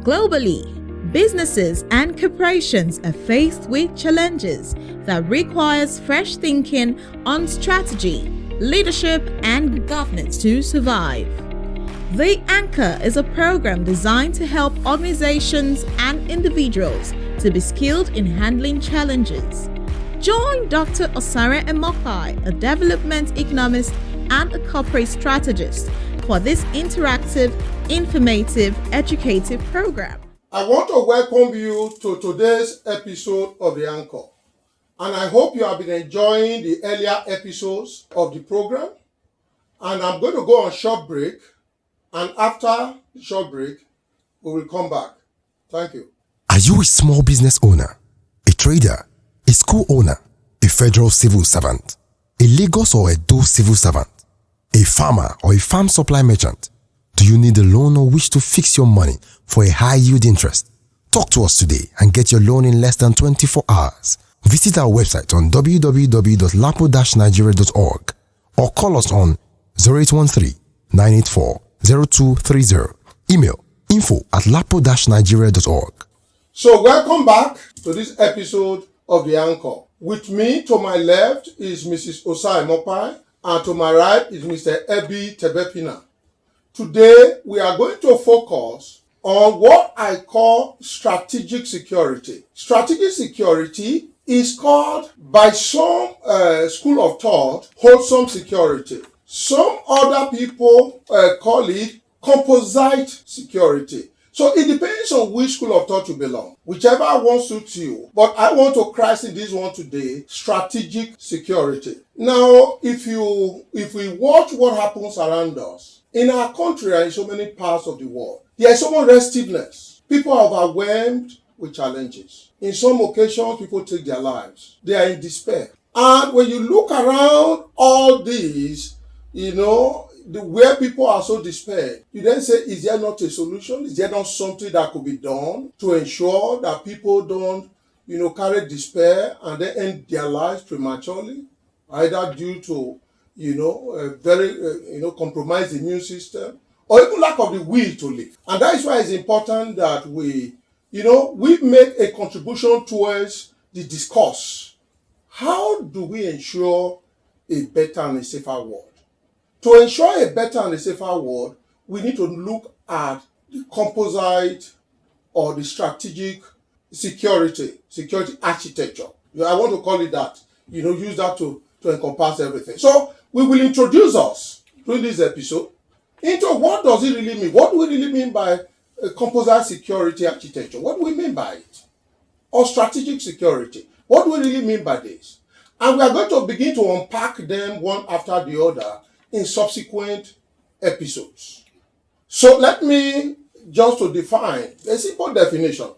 Globally, businesses and corporations are faced with challenges that requires fresh thinking on strategy, leadership, and governance to survive. The Anchor is a program designed to help organizations and individuals to be skilled in handling challenges. Join Dr. Osare Emopai, a development economist and a corporate strategist, for this interactive, informative, educative program. I want to welcome you to today's episode of The Anchor. And I hope you have been enjoying the earlier episodes of the program. And I'm going to go on short break. And after the short break, we will come back. Thank you. Are you a small business owner, a trader, a school owner, a federal civil servant, a Lagos or Edo civil servant, a farmer or a farm supply merchant? Do you need a loan or wish to fix your money for a high yield interest? Talk to us today and get your loan in less than 24 hours. Visit our website on www.lapo-nigeria.org or call us on 0813-984-0230. Email info@lapo-nigeria.org. So welcome back to this episode of The Anchor. With me to my left is Mrs. Osai Mopai and to my right is Mr. Ebi Tebepina. Today we are going to focus on what I call strategic security. Strategic security is called by some school of thought wholesome security. Some other people call it composite security. So it depends on which school of thought you belong, whichever one suits you. But I want to christen this one today, strategic security. Now, if we watch what happens around us, in our country and in so many parts of the world, there is so much restiveness. People are overwhelmed with challenges. In some occasions, people take their lives. They are in despair. And when you look around all these, where people are so despaired, you then say, is there not a solution? Is there not something that could be done to ensure that people don't, carry despair and then end their lives prematurely, either due to, compromised immune system or even lack of the will to live? And that is why it's important that we make a contribution towards the discourse. How do we ensure a better and a safer world? To ensure a better and a safer world, we need to look at the composite or the strategic security architecture. I want to call it that. Use that to encompass everything. So we will introduce us during this episode into what does it really mean? What do we really mean by a composite security architecture? What do we mean by it? Or strategic security? What do we really mean by this? And we are going to begin to unpack them one after the other in subsequent episodes. So let me just to define a simple definition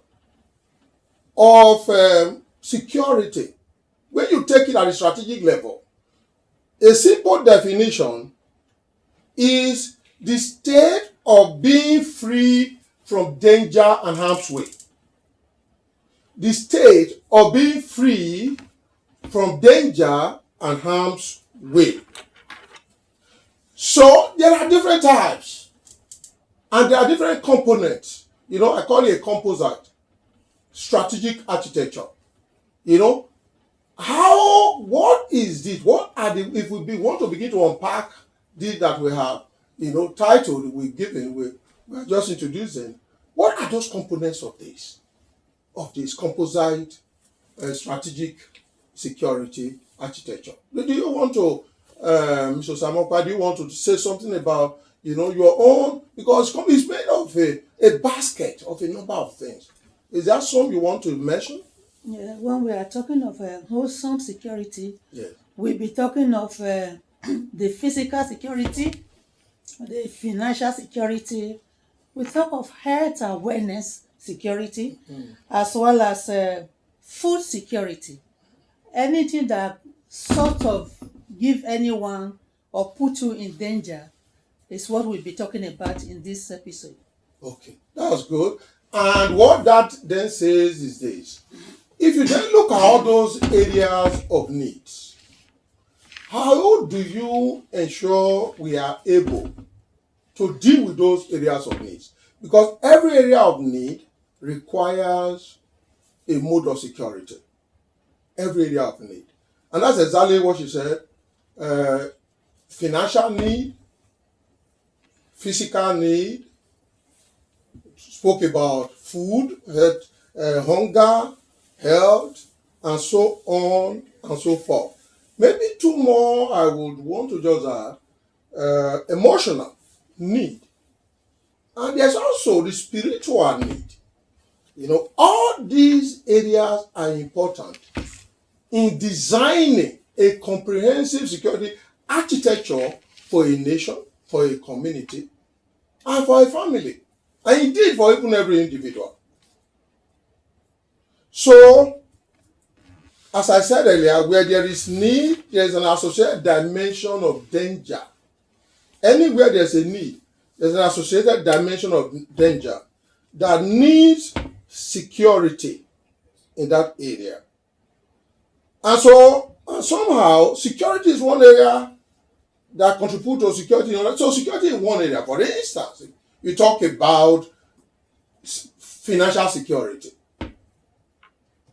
of security. When you take it at a strategic level, a simple definition is the state of being free from danger and harm's way. The state of being free from danger and harm's way. So there are different types and there are different components. I call it a composite strategic architecture. What is this? What are if we want to begin to unpack this that we have, titled, we are just introducing, what are those components of this composite strategic security architecture? Do you want to, Mr. Samopa, do you want to say something about, your own? Because it's made of a basket of a number of things. Is there some you want to mention? Yeah, when we are talking of wholesome security, yes, we'll be talking of the physical security, the financial security. We talk of health awareness security, as well as food security. Anything that sort of give anyone or put you in danger is what we'll be talking about in this episode. Okay, that was good. And what that then says is this. If you then look at all those areas of needs, how do you ensure we are able to deal with those areas of needs? Because every area of need requires a mode of security. Every area of need. And that's exactly what she said. Financial need, physical need, spoke about food, hunger, health, and so on and so forth. Maybe two more I would want to just add. Emotional need. And there's also the spiritual need. All these areas are important in designing a comprehensive security architecture for a nation, for a community, and for a family, and indeed for even every individual. So, as I said earlier, where there is need, there is an associated dimension of danger. Anywhere there's a need, there's an associated dimension of danger that needs security in that area. And so, somehow, security is one area that contributes to security. So, security in one area. For instance, you talk about financial security.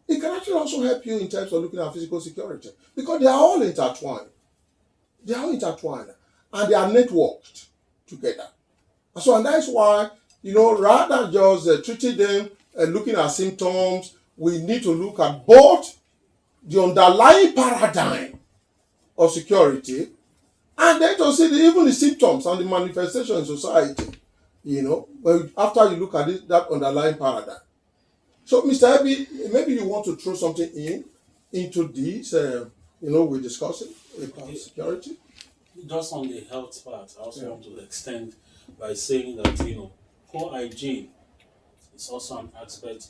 It can actually also help you in terms of looking at physical security, because they are all intertwined. They are all intertwined, and they are networked together. And that's why, rather than just treating them, looking at symptoms, we need to look at both the underlying paradigm of security and then to see even the symptoms and the manifestation in society, after you look at that underlying paradigm. So, Mr. Ebi, maybe you want to throw something into this, we're discussing about security. Just on the health part, I also want to extend by saying that, poor hygiene is also an aspect,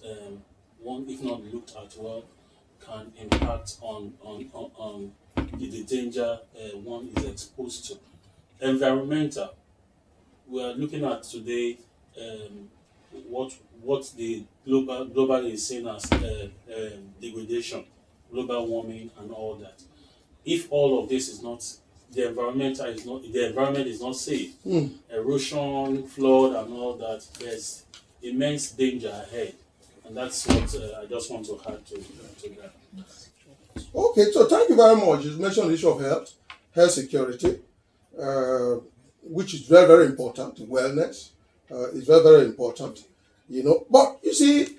one, if not looked at well, can impact on the danger one is exposed to. Environmental, we are looking at today what the global is seen as degradation, global warming, and all that. If all of this is not, the environment is not safe. Erosion, flood, and all that, there's immense danger ahead. And that's what I just want to add to that. Okay, so thank you very much. You mentioned the issue of health security, which is very, very important. Wellness is very, very important. But you see,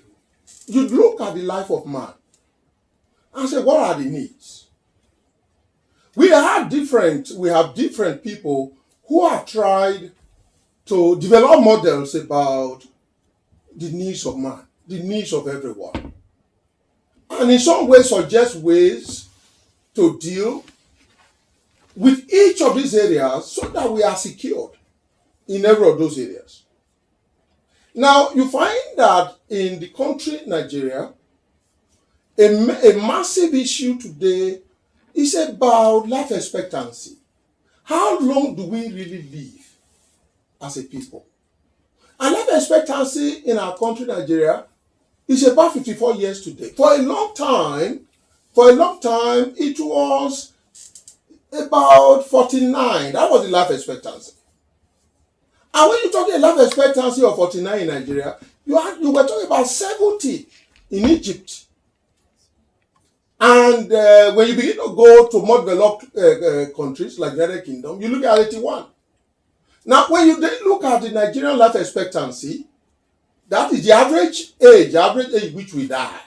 you look at the life of man and say, what are the needs? We have different people who have tried to develop models about the needs of man, the needs of everyone. And in some ways suggest ways to deal with each of these areas so that we are secured in every of those areas. Now, you find that in the country Nigeria, a massive issue today is about life expectancy. How long do we really live as a people? And life expectancy in our country, Nigeria, is about 54 years today. For a long time, it was about 49. That was the life expectancy. And when you talk about life expectancy of 49 in Nigeria, you were talking about 70 in Egypt. And when you begin to go to more developed countries like the United Kingdom, you look at 81. Now, when you then look at the Nigerian life expectancy, that is the average age which we die,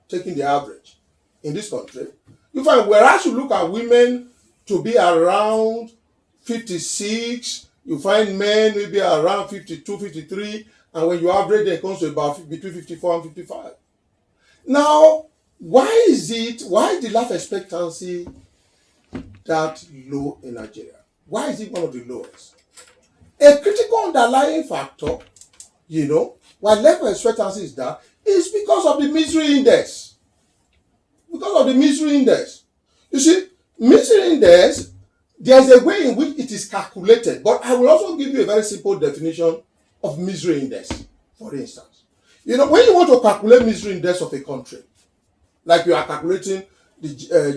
taking the average in this country, you find whereas you look at women to be around 56, you find men maybe around 52, 53, and when you average it comes to about between 54 and 55. Now, why is the life expectancy that low in Nigeria? Why is it one of the lowest? A critical underlying factor, why life expectancy is that, is because of the misery index. Because of the misery index. You see, misery index, there's a way in which it is calculated, but I will also give you a very simple definition of misery index, for instance. When you want to calculate misery index of a country, like you are calculating the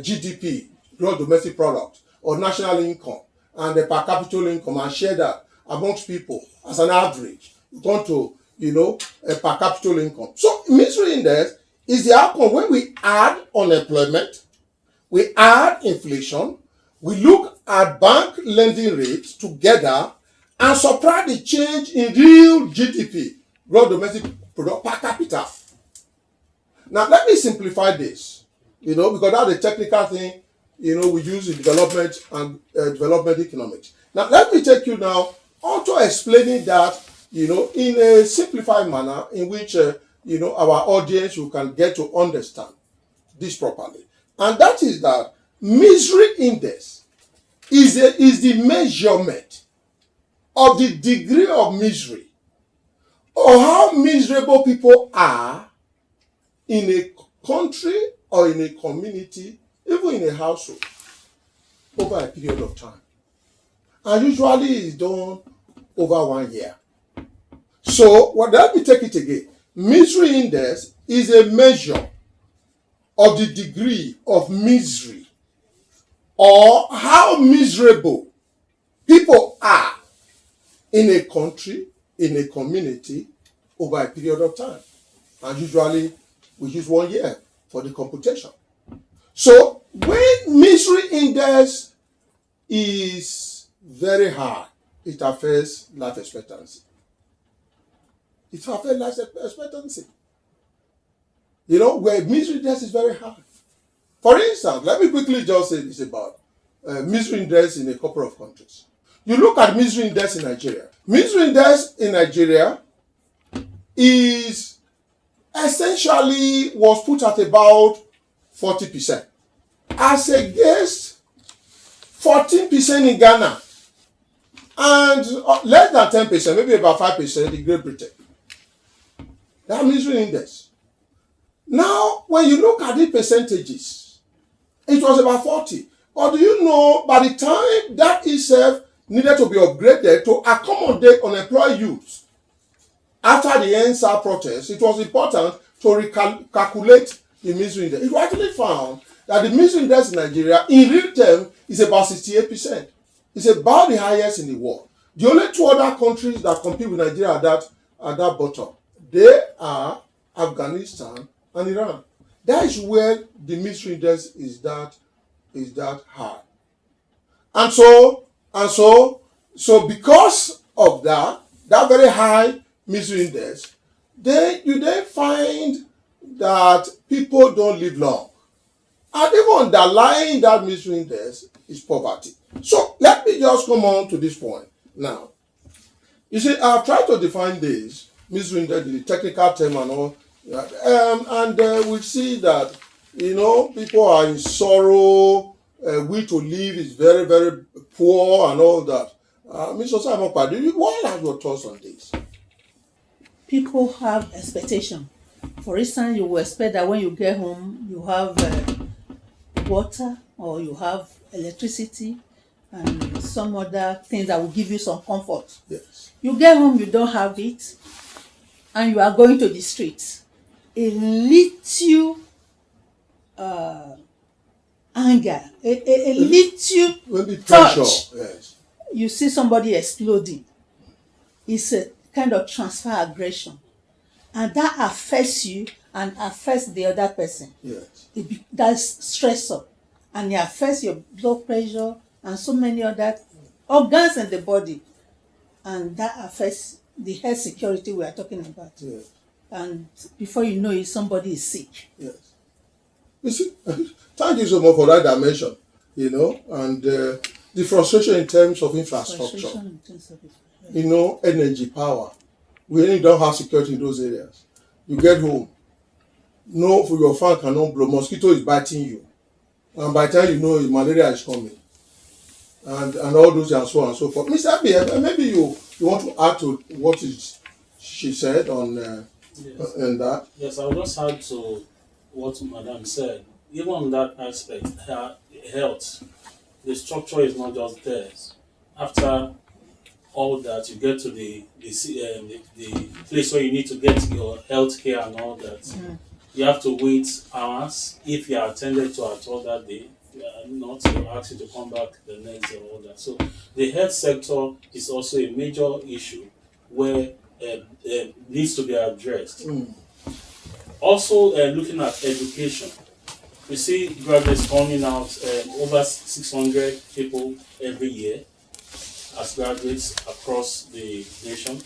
GDP, gross domestic product, or national income, and the per capita income, and share that amongst people as an average, gone to, a per capita income. So misery index is the outcome when we add unemployment, we add inflation, we look at bank lending rates together and subtract the change in real GDP, gross domestic product per capita. Now let me simplify this, because that's a technical thing, we use in development and development economics. Now let me take you now onto explaining that, in a simplified manner in which, our audience you can get to understand this properly. And that is that misery index is the measurement of the degree of misery or how miserable people are in a country or in a community, even in a household, over a period of time. And usually it's done over 1 year. So, let me take it again. Misery index is a measure of the degree of misery or how miserable people are in a country, in a community, over a period of time. And usually we use 1 year for the computation. So when misery index is very high, it affects life expectancy. It affects life expectancy. Where misery index is very high. For instance, let me quickly just say this about misery index in a couple of countries. You look at misery index in Nigeria. Misery index in Nigeria is essentially was put at about 40%, as against 14% in Ghana and less than 10%, maybe about 5% in Great Britain. That misery index. Now, when you look at the percentages, it was about 40. But do you know, by the time that itself needed to be upgraded to accommodate unemployed youth, after the NSA protest, it was important to recalculate the misery index. It was actually found that the misery index in Nigeria, in real terms, is about 68%. It's about the highest in the world. The only two other countries that compete with Nigeria at that bottom, they are Afghanistan and Iran. That is where the misery index is that high. And so because of that very high misery index, you then find that people don't live long. And even underlying that misery index is poverty. So let me just come on to this point now. You see, I've tried to define this misery index, the technical term and all, and we see that people are in sorrow, will to live is very, very poor and all that. Mr. Simon Padi, what are your thoughts on this? People have expectation. For instance, you will expect that when you get home, you have water or you have electricity and some other things that will give you some comfort. Yes. You get home, you don't have it, and you are going to the streets. A little anger, a little maybe touch, pressure. Yes. you see somebody exploding. It's a kind of transfer aggression, and that affects you and affects the other person. Yes. That's stressor, and it affects your blood pressure and so many other organs in the body, and that affects the health security we are talking about. Yes. And before you know it, somebody is sick. Yes. You see, thank you so much for that dimension, and the frustration in terms of infrastructure, energy, power. We really don't have security in those areas. You get home, for your fan cannot blow, mosquito is biting you, and by the time you know malaria is coming, and all those and so on and so forth. Mr. B, maybe you want to add to what she said on that? Yes, I will just add to what Madam said. Even on that aspect, health, the structure is not just there. After all that, you get to the place where you need to get your health care and all that. Mm. You have to wait hours. If you are attended to at all that day, not to ask you to come back the next day or all that. So the health sector is also a major issue where needs to be addressed. Also, looking at education, we see graduates coming out, over 600 people every year as graduates across the nation.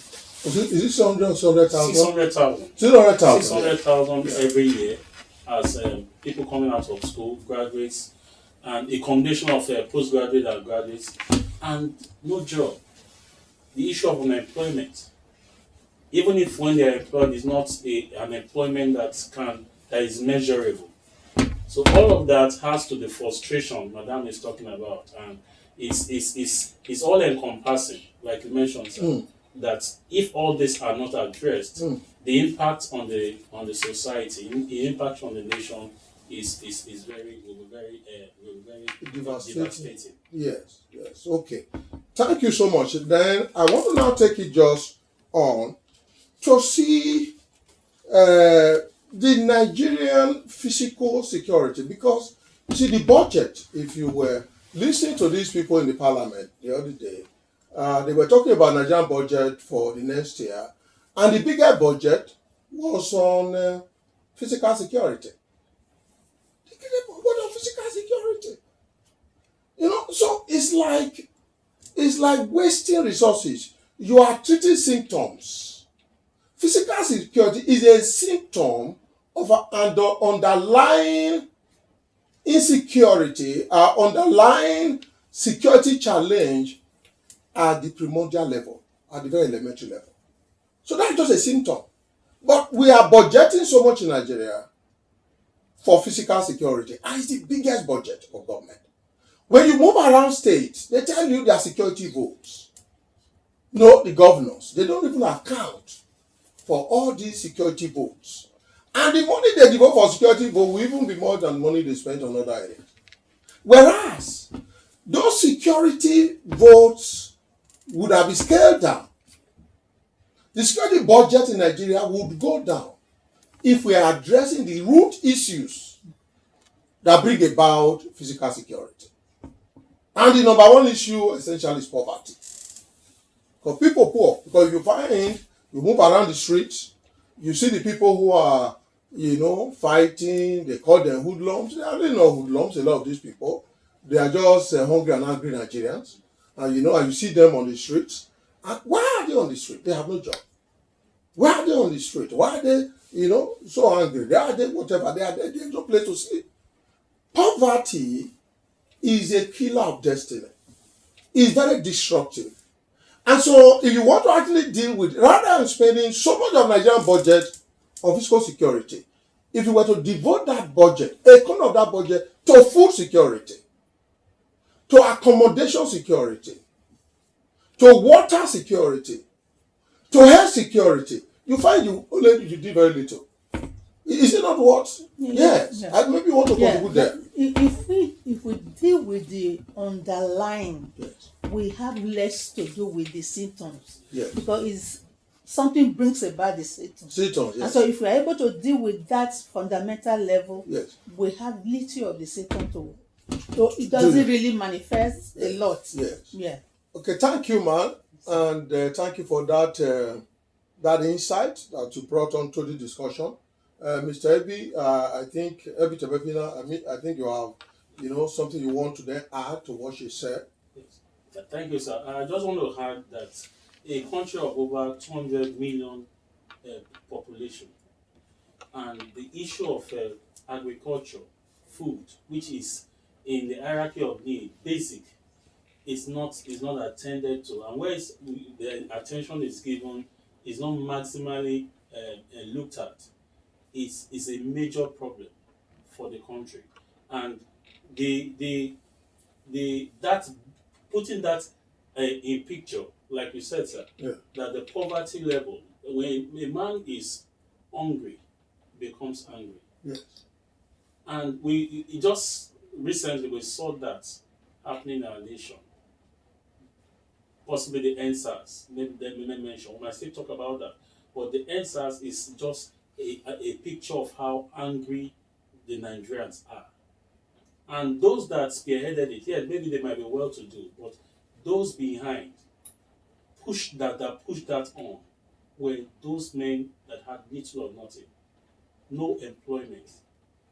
Is it 600,000? 600,000. 600,000. 600,000 every year as people coming out of school, graduates, and a combination of postgraduate and graduates, and no job. The issue of unemployment, even if when they are employed, is not an employment that is measurable. So all of that has to the frustration Madam is talking about, and it's all encompassing, like you mentioned, sir, that if all these are not addressed, the impact on the society, the impact on the nation will be very devastating. Yes. Okay. Thank you so much. Then I want to now take it just on to see the Nigerian physical security, because you see the budget, if you were listening to these people in the parliament the other day, they were talking about Nigerian budget for the next year, and the bigger budget was on physical security. They gave a budget on physical security. So it's like wasting resources. You are treating symptoms. Physical security is a symptom of an underlying insecurity, underlying security challenge at the primordial level, at the very elementary level. So that's just a symptom. But we are budgeting so much in Nigeria for physical security, and it's the biggest budget of government. When you move around states, they tell you their security votes. The governors, they don't even account for all these security votes. And the money they devote for security vote will even be more than money they spend on other areas. Whereas, those security votes would have been scaled down. The security budget in Nigeria would go down if we are addressing the root issues that bring about physical security. And the number one issue essentially is poverty. Because people poor. Because you move around the streets, you see the people who are, fighting, they call them hoodlums. They are really not hoodlums, a lot of these people. They are just hungry and angry Nigerians. And you see them on the streets. And why are they on the street? They have no job. Why are they on the street? Why are they, so angry? They are there, whatever. They have no place to sleep. Poverty is a killer of destiny. It's very disruptive. And so, if you want to actually deal with, rather than spending so much of Nigerian budget on physical security, if you were to devote that budget, a corner of that budget, to food security, to accommodation security, to water security, to health security, you find you do very little. Is it not what? Yes. And maybe you want to contribute there. If we deal with the underlying, we have less to do with the symptoms. Yes. Because something brings about the symptoms. Yes. And so if we are able to deal with that fundamental level, yes, we have little of the symptom to it doesn't really manifest a lot. Yes. Yeah. Okay, thank you, man. And thank you for that insight that you brought onto the discussion. Mr. Ebi, I think Ebi Tebefina, I think you have, something you want to then add to what she said. Yes. Thank you, sir. I just want to add that a country of over 200 million population, and the issue of agriculture, food, which is in the hierarchy of need, basic, is not attended to, and where the attention is given is not maximally looked at. Is a major problem for the country, and that putting that in picture, like you said, sir, that the poverty level, when a man is hungry, becomes angry. Yes. And we just recently we saw that happening in our nation. Possibly the NSAS, maybe they may mention. We might still talk about that, but the NSAS is just a picture of how angry the Nigerians are. And those that spearheaded it, maybe they might be well-to-do, but those behind push that on, were those men that had little or nothing, no employment,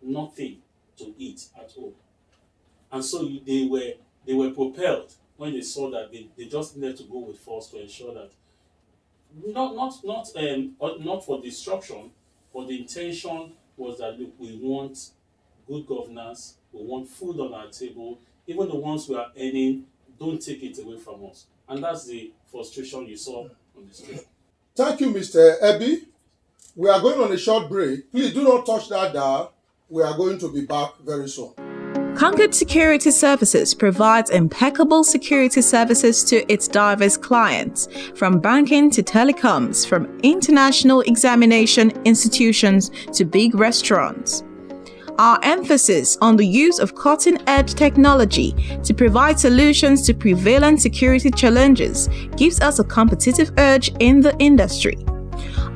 nothing to eat at all. And so they were propelled when they saw that they just needed to go with force to ensure that not for destruction, but the intention was that, look, we want good governance, we want food on our table, even the ones we are earning, don't take it away from us. And that's the frustration you saw on the street. Thank you, Mr. Ebi. We are going on a short break. Please do not touch that dial. We are going to be back very soon. Concord Security Services provides impeccable security services to its diverse clients, from banking to telecoms, from international examination institutions to big restaurants. Our emphasis on the use of cutting-edge technology to provide solutions to prevalent security challenges gives us a competitive edge in the industry.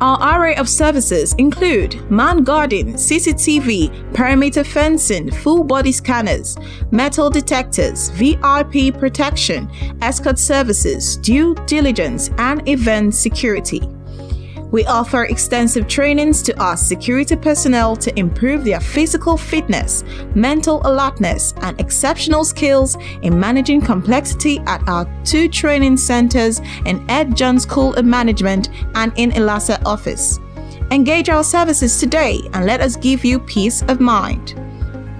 Our array of services include man guarding, CCTV, perimeter fencing, full body scanners, metal detectors, VIP protection, escort services, due diligence, and event security. We offer extensive trainings to our security personnel to improve their physical fitness, mental alertness, and exceptional skills in managing complexity at our 2 training centers in Ed John School of Management and in Ilasa office. Engage our services today and let us give you peace of mind.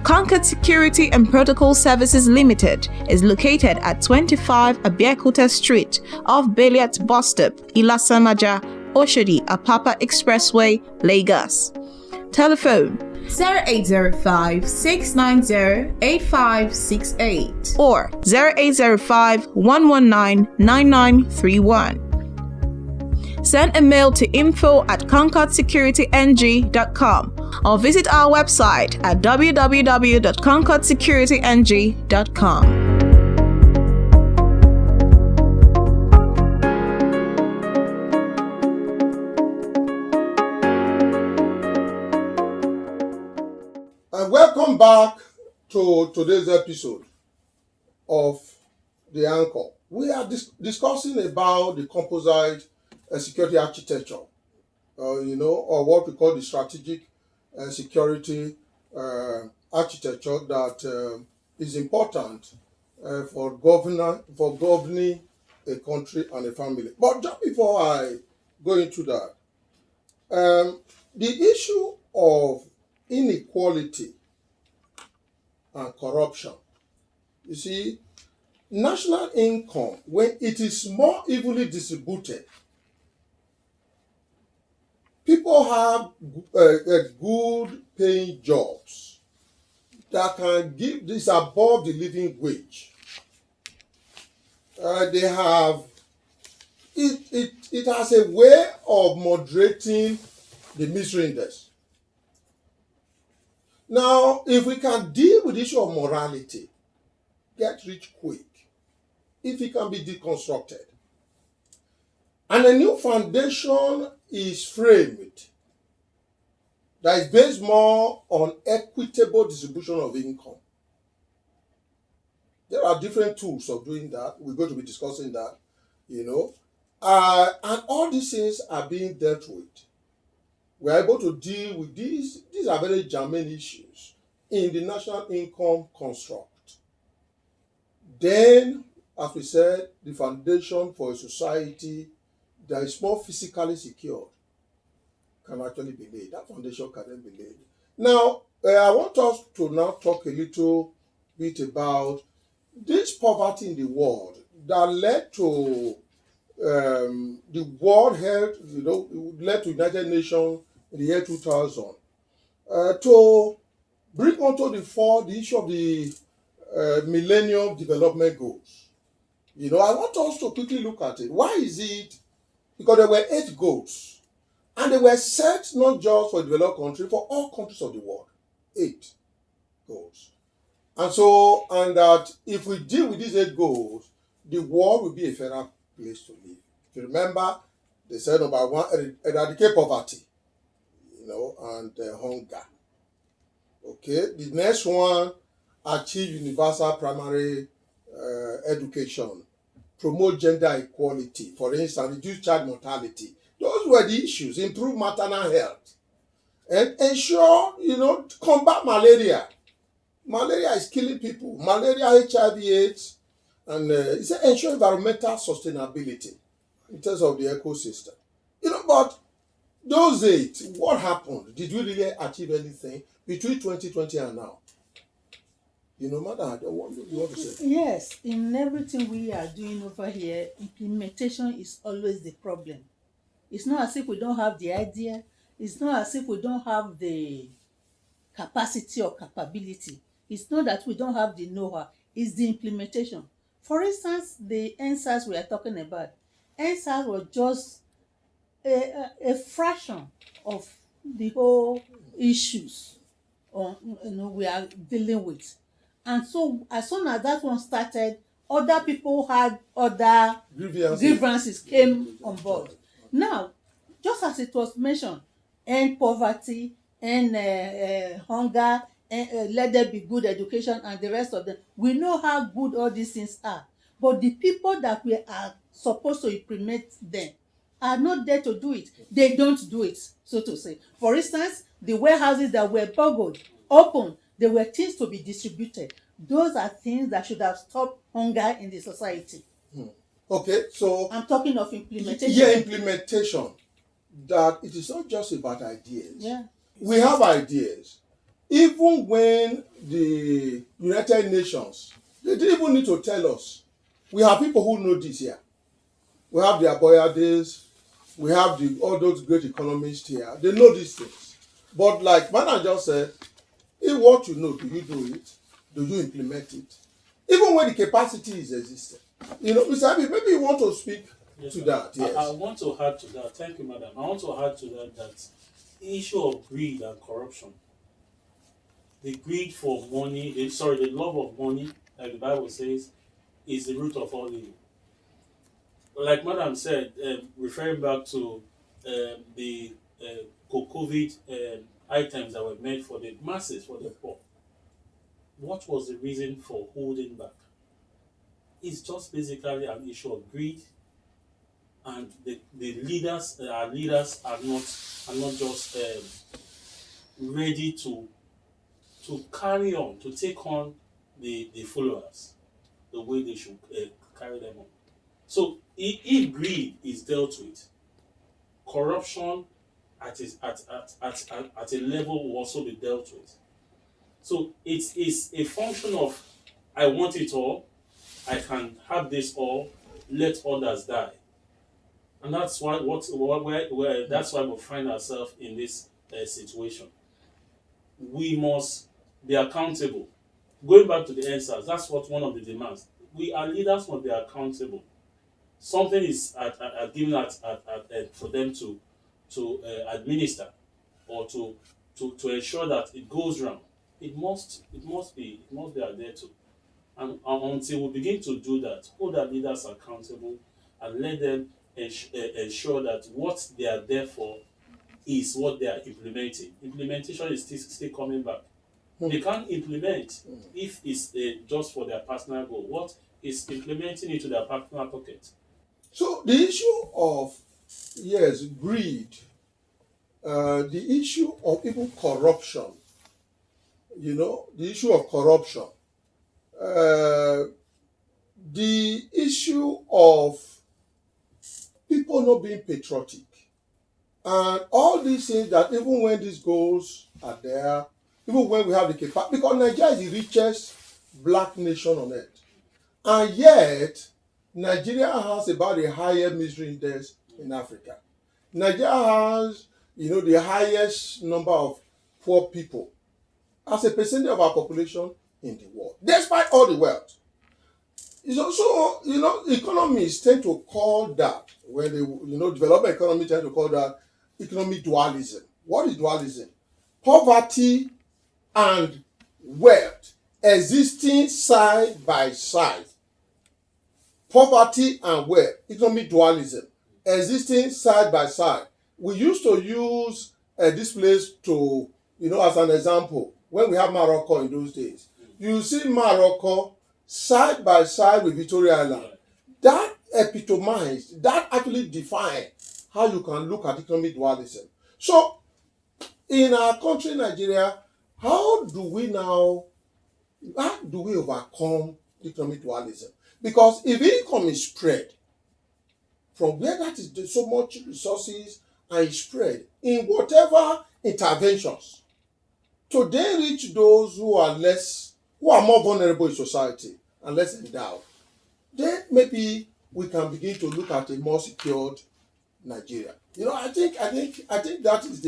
Concord Security and Protocol Services Limited is located at 25 Abiyakuta Street off Beliat Bus Stop, Ilasamaja, Oshodi, Apapa Expressway, Lagos. Telephone 0805 690 8568 or 0805 119 9931. Send a mail to info@concordsecurityng.com or visit our website at www.concordsecurityng.com. Welcome back to today's episode of The Anchor. We are discussing about the composite security architecture, or what we call the strategic security architecture that is important for governing a country and a family. But just before I go into that, the issue of inequality and corruption. You see, national income, when it is more evenly distributed, people have good paying jobs that can give this above the living wage. They have it has a way of moderating the misery index. Now, if we can deal with the issue of morality, get rich quick, if it can be deconstructed, and a new foundation is framed that is based more on equitable distribution of income. There are different tools of doing that. We're going to be discussing that, and all these things are being dealt with. We are able to deal with these. These are very germane issues in the national income construct. Then, as we said, the foundation for a society that is more physically secured can actually be laid. That foundation can then be laid. Now, I want us to now talk a little bit about this poverty in the world that led to the World Health, led to United Nations in the year 2000 to bring onto the fore the issue of the Millennium Development Goals. I want us to quickly look at it. Why is it? Because there were 8 goals, and they were set not just for developed countries, for all countries of the world. 8 goals. And that if we deal with these 8 goals, the world will be a fairer place to live. If you remember, they said number 1, eradicate poverty, and hunger. Okay, the next one, achieve universal primary education, promote gender equality, for instance, reduce child mortality. Those were the issues. Improve maternal health and ensure, combat malaria. Malaria is killing people. Malaria, HIV/AIDS, and it said ensure environmental sustainability in terms of the ecosystem. But those 8, what happened? Did we really achieve anything between 2020 and now? Madam, what do you want to say? Yes, in everything we are doing over here, implementation is always the problem. It's not as if we don't have the idea. It's not as if we don't have the capacity or capability. It's not that we don't have the know-how. It's the implementation. For instance, the NSAS we are talking about. NSAS was just a fraction of the whole issues we are dealing with. And so as soon as that one started, other people had other grievances came on board. Now, just as it was mentioned, end poverty, end hunger, let there be good education and the rest of them. We know how good all these things are. But the people that we are supposed to implement them are not there to do it. They don't do it, so to say. For instance, the warehouses that were boggled, open, there were things to be distributed. Those are things that should have stopped hunger in the society. Okay, so I'm talking of implementation. Yeah, implementation. That it is not just about ideas. Yeah. We have ideas. Even when the United Nations, they didn't even need to tell us. We have people who know this here. We have the Aboyades, we have all those great economists here. They know these things. But like Madam just said, if what you know, do you do it? Do you implement it? Even when the capacity is existing. Mr. Abi, maybe you want to speak to that. Yes. I want to add to that. Thank you, Madam. I want to add to that the issue of greed and corruption. The greed for money, the love of money, like the Bible says, is the root of all evil. Like Madam said, referring back to the COVID items that were made for the masses, for the poor. What was the reason for holding back? It's just basically an issue of greed, and the leaders, our leaders are not just ready to carry on, to take on the followers the way they should carry them on. So if greed is dealt with, corruption at a level will also be dealt with. So it's a function of I want it all, I can have this all, let others die. And that's why that's why we find ourselves in this situation. We must be accountable. Going back to the answers, that's what one of the demands. Our leaders must be accountable. Something is given for them to administer or to ensure that it goes round. It must be adhered to. And until we begin to do that, hold our leaders accountable and let them ensure that what they are there for is what they are implementing. Implementation is still coming back. They can't implement if it's just for their personal goal. What is implementing into their personal pocket? So the issue of, greed, the issue of even corruption, the issue of corruption, the issue of people not being patriotic, and all these things that even when these goals are there, even when we have the capacity, because Nigeria is the richest black nation on earth, and yet Nigeria has about the highest misery index in Africa. Nigeria has, the highest number of poor people as a percentage of our population in the world, despite all the wealth. It's also, economists tend to call that, when they, development economy tend to call that economic dualism. What is dualism? Poverty and wealth existing side by side. Poverty and wealth, economic dualism, existing side by side. We used to use this place to, as an example, when we have Morocco in those days. You see Morocco side by side with Victoria Island. That epitomized, that actually defined how you can look at economic dualism. So, in our country, Nigeria, how do we overcome economic dualism? Because if income is spread from where that is so much resources and is spread in whatever interventions, to then reach those who are more vulnerable in society and less endowed, then maybe we can begin to look at a more secured Nigeria. I think that is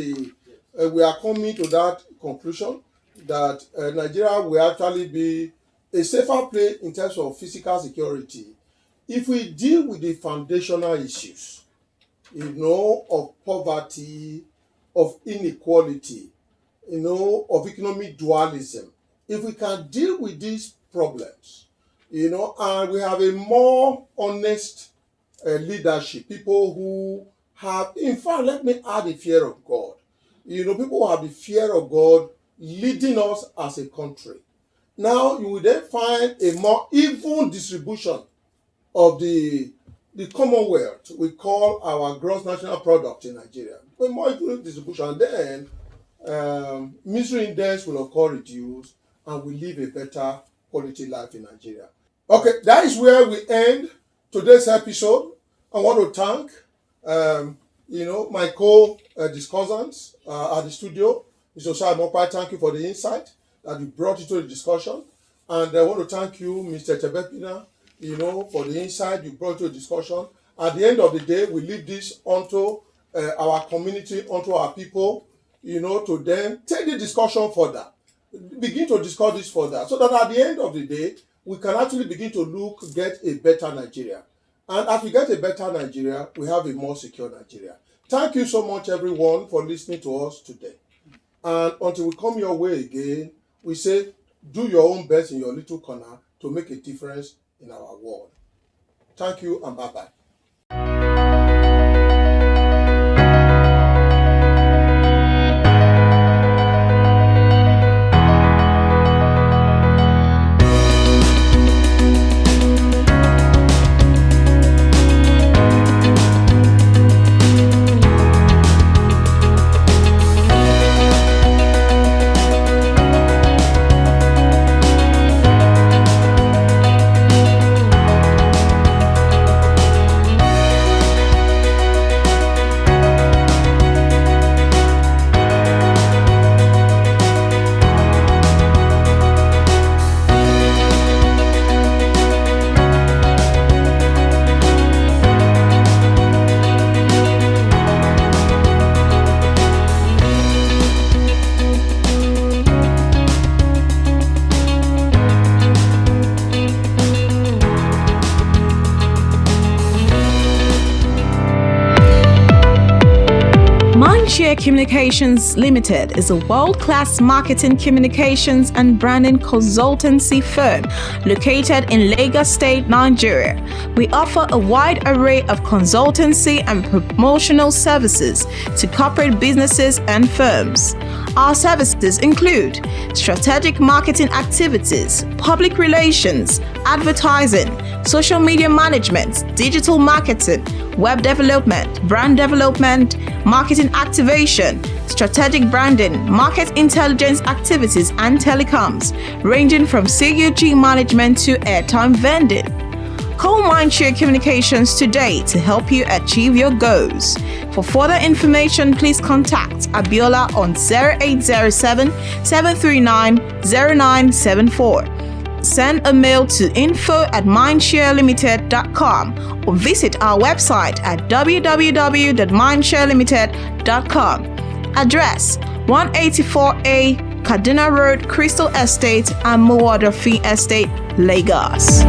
we are coming to that conclusion that Nigeria will actually be a safer place in terms of physical security if we deal with the foundational issues, of poverty, of inequality, of economic dualism. If we can deal with these problems, and we have a more honest leadership, people who have, in fact, let me add the fear of God. People who have the fear of God leading us as a country. Now, you will then find a more even distribution of the Commonwealth we call our gross national product in Nigeria. A more even distribution. Then, misery index will of course reduce and we live a better quality life in Nigeria. Okay, that is where we end today's episode. I want to thank, my co-discussants at the studio. Mr. Osai Mokpai, thank you for the insight that you brought into the discussion. And I want to thank you, Mr. Chebepina, for the insight you brought to the discussion. At the end of the day, we leave this onto our community, onto our people, to then take the discussion further. Begin to discuss this further, so that at the end of the day, we can actually begin to get a better Nigeria. And as we get a better Nigeria, we have a more secure Nigeria. Thank you so much, everyone, for listening to us today. And until we come your way again, we say, do your own best in your little corner to make a difference in our world. Thank you and bye-bye. Mindshare Communications Limited is a world-class marketing, communications and branding consultancy firm located in Lagos State, Nigeria. We offer a wide array of consultancy and promotional services to corporate businesses and firms. Our services include strategic marketing activities, public relations, advertising, social media management, digital marketing, web development, brand development, marketing activation, strategic branding, market intelligence activities, and telecoms, ranging from CUG management to airtime vending. Call Mindshare Communications today to help you achieve your goals. For further information, please contact Abiola on 0807 739 0974. Send a mail to info@mindsharelimited.com or visit our website at www.mindsharelimited.com. Address 184A Kaduna Road, Crystal Estate, and Mowadofi Estate, Lagos.